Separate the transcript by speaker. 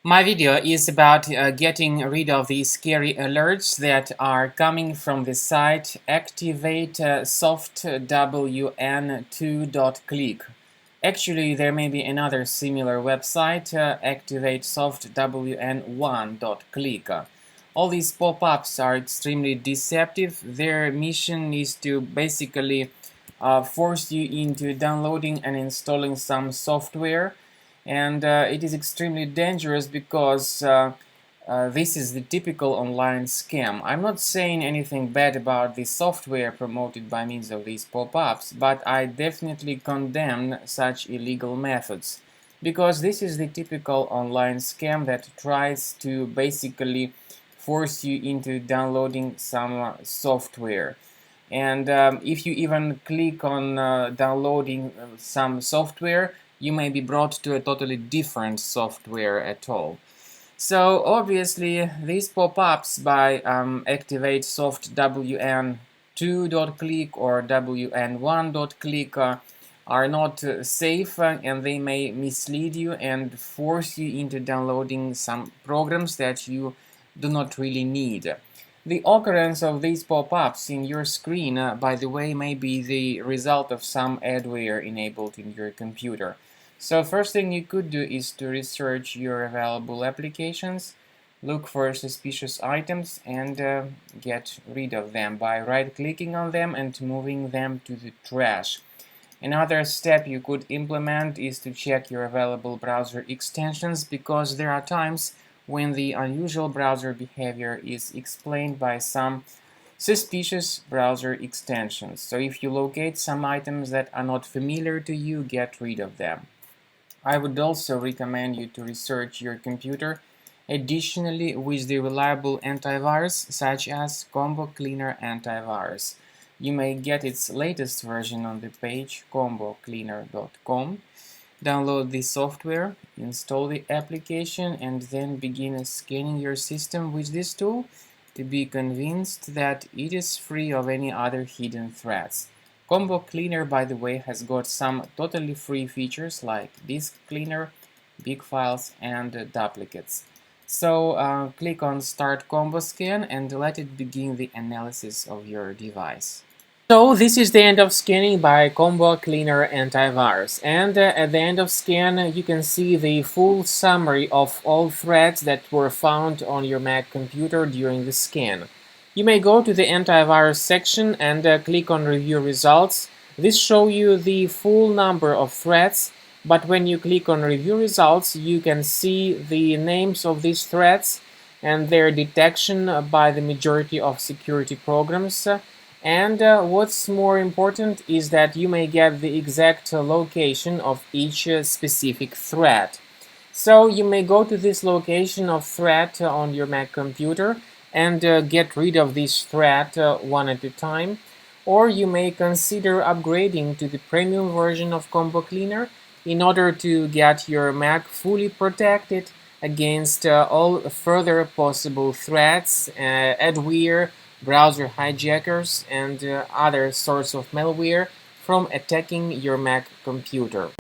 Speaker 1: My video is about getting rid of the scary alerts that are coming from the site activatesoftwn2.click. Actually, there may be another similar website, activatesoftwn1.click. All these pop-ups are extremely deceptive. Their mission is to basically force you into downloading and installing some software, and it is extremely dangerous because this is the typical online scam. I'm not saying anything bad about the software promoted by means of these pop-ups, but I definitely condemn such illegal methods, because this is the typical online scam that tries to basically force you into downloading some software. And if you even click on downloading some software, you may be brought to a totally different software at all. So obviously these pop-ups by activatesoftwn2.click or wn1.click are not safe, and they may mislead you and force you into downloading some programs that you do not really need. The occurrence of these pop-ups in your screen, by the way, may be the result of some adware enabled in your computer. So first thing you could do is to research your available applications, look for suspicious items, and get rid of them by right-clicking on them and moving them to the trash. Another step you could implement is to check your available browser extensions, because there are times when the unusual browser behavior is explained by some suspicious browser extensions. So if you locate some items that are not familiar to you, get rid of them. I would also recommend you to research your computer additionally with the reliable antivirus such as Combo Cleaner Antivirus. You may get its latest version on the page combocleaner.com. Download the software, install the application, and then begin scanning your system with this tool to be convinced that it is free of any other hidden threats. Combo Cleaner, by the way, has got some totally free features like disk cleaner, big files, and duplicates. So click on Start Combo Scan and let it begin the analysis of your device. So this is the end of scanning by Combo Cleaner Antivirus, and at the end of scan you can see the full summary of all threads that were found on your Mac computer during the scan. You may go to the antivirus section and click on Review Results. This shows you the full number of threads, but when you click on Review Results you can see the names of these threads and their detection by the majority of security programs. And what's more important is that you may get the exact location of each specific thread. So you may go to this location of thread on your Mac computer and get rid of this thread one at a time, or you may consider upgrading to the premium version of Combo Cleaner in order to get your Mac fully protected against all further possible threats, adware, browser hijackers, and other sorts of malware from attacking your Mac computer.